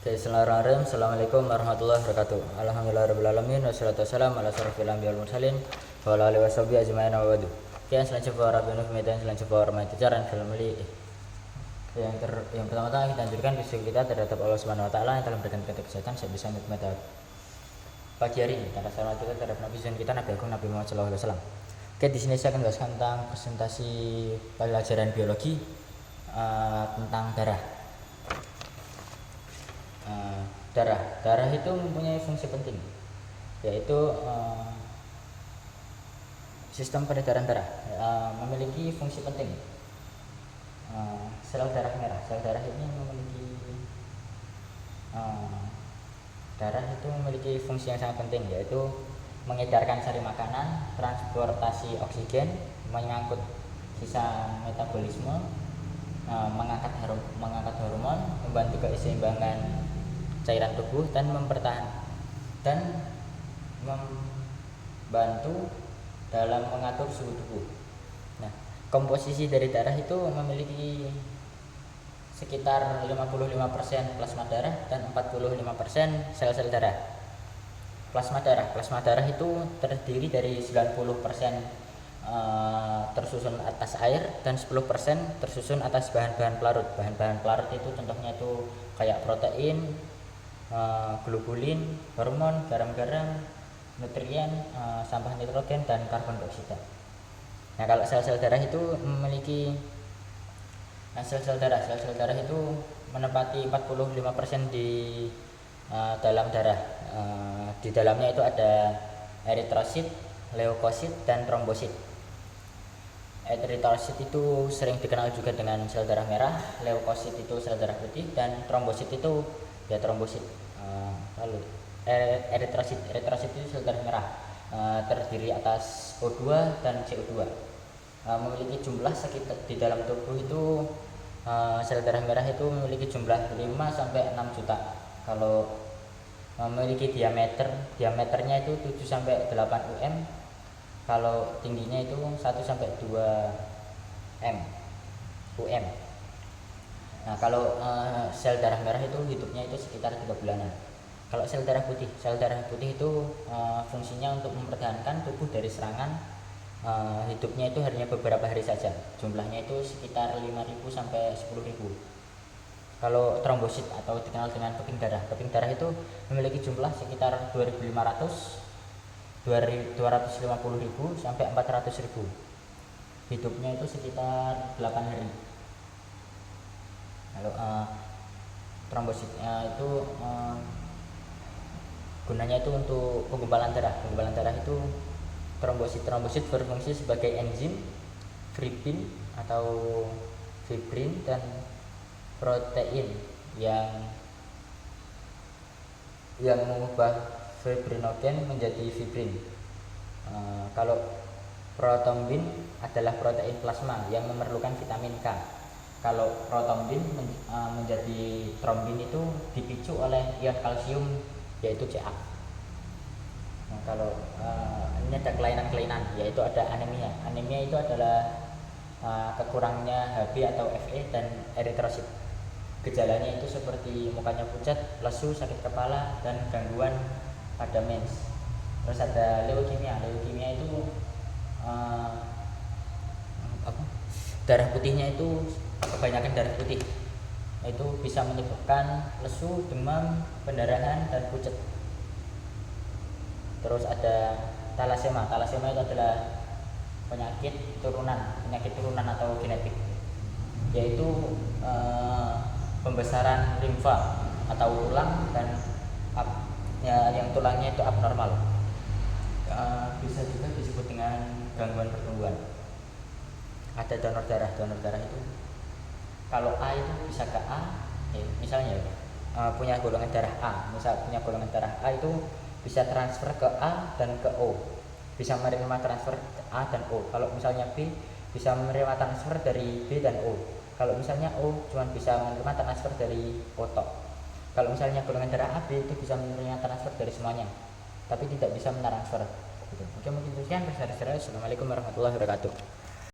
Oke, Bismillahirrahmanirrahim. Assalamualaikum warahmatullahi wabarakatuh. Alhamdulillahirrahmanirrahim. Wassalatu wassalamu ala asyrofil anbiya'i wal mursalin wa ala alihi washabihi ajma'in wa ba'du. Kian selanjutnya para penuh medan selanjutnya para mentajaran film yang pertama-tama kita anjurkan bersyukur kita terhadap Allah Subhanahu wa taala yang telah memberikan kita kesehatan sebisa nikmat pagi hari ini. Tanda salam kita terhadap Nabi kita Nabi Agung Nabi Muhammad sallallahu alaihi wasallam. Oke, di sini saya akan bahas tentang presentasi pelajaran biologi tentang darah. Darah itu mempunyai fungsi penting, yaitu sistem peredaran darah memiliki fungsi penting. Sel darah merah, sel darah ini memiliki fungsi yang sangat penting, yaitu mengedarkan sari makanan, transportasi oksigen, mengangkut sisa metabolisme, mengangkat hormon, membantu keseimbangan cairan tubuh dan membantu dalam mengatur suhu tubuh. Nah, komposisi dari darah itu memiliki sekitar 55% plasma darah dan 45% sel-sel darah. Plasma darah itu terdiri dari 90% tersusun atas air dan 10% tersusun atas bahan-bahan pelarut. Bahan-bahan pelarut itu contohnya itu kayak protein, globulin, hormon, garam-garam, nutrien, sampah nitrogen dan karbon dioksida. Nah, kalau sel-sel darah itu memiliki sel-sel darah itu menempati 45% di dalam darah. Di dalamnya itu ada eritrosit, leukosit dan trombosit. Eritrosit itu sering dikenal juga dengan sel darah merah, leukosit itu sel darah putih, dan trombosit itu ya trombosit. Lalu eritrosit itu sel darah merah, terdiri atas O2 dan CO2. Memiliki jumlah sekitar di dalam tubuh itu sel darah merah itu memiliki jumlah 5 sampai 6 juta. Kalau memiliki diameternya itu 7 sampai 8 UM. Kalau tingginya itu 1 sampai 2 UM. Nah, kalau sel darah merah itu hidupnya itu sekitar 3 bulanan. Kalau sel darah putih itu fungsinya untuk mempertahankan tubuh dari serangan. Hidupnya itu hanya beberapa hari saja. Jumlahnya itu sekitar 5.000 sampai 10.000. Kalau trombosit atau dikenal dengan keping darah itu memiliki jumlah sekitar 2.500, 250.000 sampai 400.000. Hidupnya itu sekitar 8 hari. Lalu trombositnya itu gunanya itu untuk penggumpalan darah itu trombosit berfungsi sebagai enzim fibrin dan protein yang mengubah fibrinogen menjadi fibrin. Kalau protombin adalah protein plasma yang memerlukan vitamin K. Kalau protombin menjadi trombin itu dipicu oleh ion kalsium, yaitu Ca. Nah, kalau ini ada kelainan-kelainan, yaitu ada anemia. Anemia itu adalah kekurangnya Hb atau Fe dan eritrosit. Gejalanya itu seperti mukanya pucat, lesu, sakit kepala, dan gangguan pada mens. Terus ada leukemia. Leukemia itu darah putihnya itu kebanyakan darah putih, itu bisa menyebabkan lesu, demam, pendarahan, dan pucat. Terus ada talasema itu adalah penyakit turunan atau genetik, yaitu pembesaran limfa atau tulang dan yang tulangnya itu abnormal. Bisa juga disebut dengan gangguan pertumbuhan. Ada donor darah itu kalau A itu bisa ke A, misalnya punya golongan darah A, itu bisa transfer ke A dan ke O, bisa menerima transfer ke A dan O. Kalau misalnya B bisa menerima transfer dari B dan O. Kalau misalnya O cuma bisa menerima transfer dari O tok. Kalau misalnya golongan darah AB itu bisa menerima transfer dari semuanya, tapi tidak bisa mentransfer. Oke, mungkin sekian. Assalamualaikum warahmatullahi wabarakatuh.